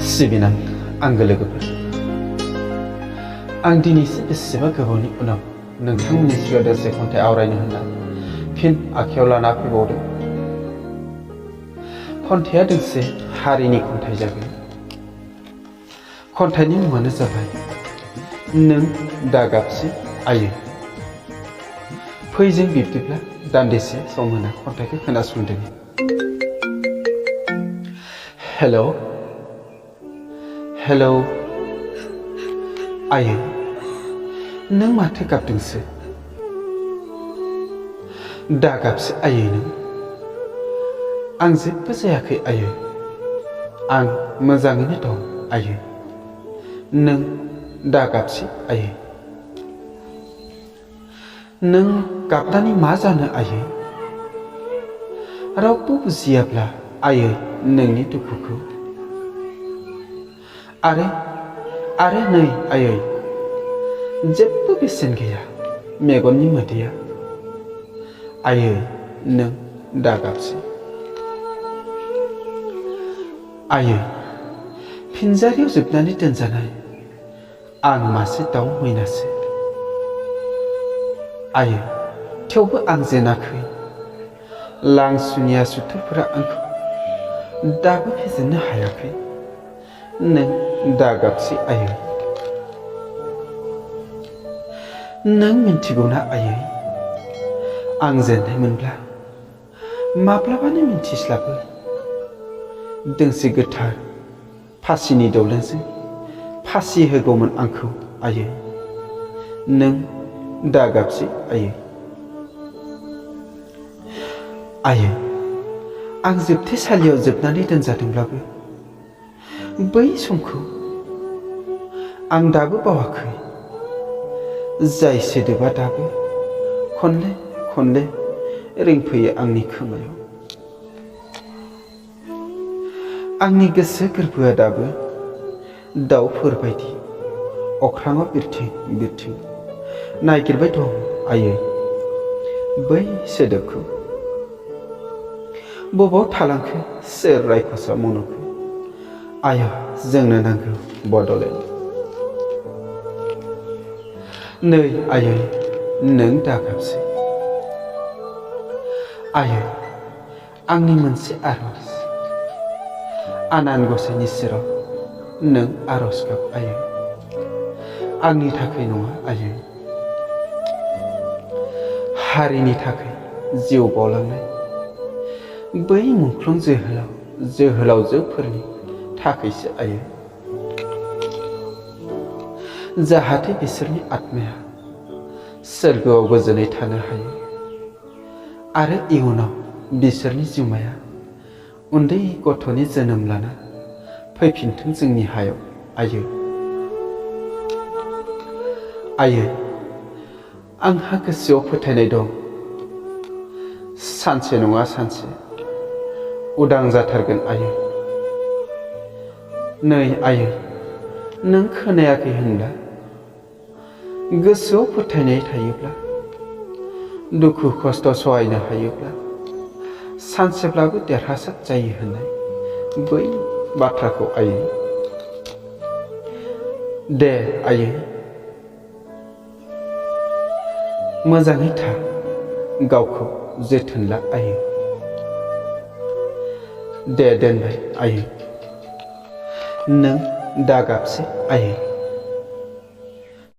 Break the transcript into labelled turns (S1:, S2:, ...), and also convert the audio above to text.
S1: सिबिनां आंगो लोगोफोर, आं दिनैसो बेसेबा गोबावनि उनाव नोंथांमोननि सिगाङाव दोंसे खन्थाइ आवरायनो होनना फिन आखायाव लाना फैबावदों। खन्थाइया दोंसे हारिनि खन्थाइ जागोन। खन्थाइनि मुङानो जाबाय नों दागाबसे आयै। फै जों बिब्दिब्ला दान्दिसे सम होना खन्थाइखौ खोनासंदों। हेलौ हेलौ आयै, नों माथो गाबदोंसो? दागाबसे आयै नों। आं जेबो जायाखै आयै, आं मोजाङैनो दं आयै। नों दागाबसे आयै। नों गाबनानै मा जानो आयै? रावबो बुजियाब्ला आयै नोंनि दुखुखौ। आरो नै आयै, जेबो बेसेन गैया मेगननि मोदैया। आयै नों दागाबसे। आयै, फिनजारियाव जोबनानै दोनजानाय आं मासे दाउ मैनासो। आयै, थेवबो आं जेनाखै। लांसुनिया सुथुरफोरा आंखौ दाबो फेजेननो हायाखै। नों दागाबसे आयै। नों मिन्थिगौना आयै, आं जेननायमोनब्ला माब्लाबानो मिन्थिस्लाबो दोंसे गोथार फासिनि दौलेंजों फासि होगौमोन आंखौ आयै। नों दागाबसे आयै। आयै, आं जोबथेसालियाव जोबनानै दोनजादोंब्लाबो बै समखौ आं दाबो बावाखै। जाय सोदोबा दाबो खनले खनले रिंफैयो आंनि खोमायाव। आंनि गोसो गोरबोआ दाबो दाउफोरबायदि अख्राङाव बिरथिं बिरथिं नागिरबाय दं आयै बै सोदोबखौ। बबाव थालांखो सोर रायख'सा मन'खो? आया, जोंनो नांगौ बड'लेण्ड। नै आयै, नों दागाबसे। आयै, आंनि मोनसे आर'ज। आनान गसाइनि सेराव नों आर'ज गाब आयै। आंनि थाखाय नङा आयै, हारिनि थाखाय जिउ बावलांनाय बै मुंख्लं जोहोलावजोफोरनि थाखायसो आयै। जाहाथे बिसोरनि आत्माया सोरगोआव गोजोनै थानो हायो आरो इयुनाव बिसोरनि जिउमाया उन्दै गथ'नि जोनोम लाना फैफिनथों जोंनि हायाव आयै। आयै, आंहा गोसोआव फोथायनाय दं सानसे नङा सानसे उदां जाथारगोन आयै। नै आयै, नों खोनायाखै होनब्ला? गोसोआव फोथायनाय थायोब्ला, दुखु खस्थ' सहायनो हायोब्ला सानसेब्लाबो देरहासार जायो होननाय बै बाथ्राखौ आयै। दे आयै, मोजाङै था, गावखौ जोथोन ला आयै। दे दोनबाय आयै। नों दागाबसे आयै।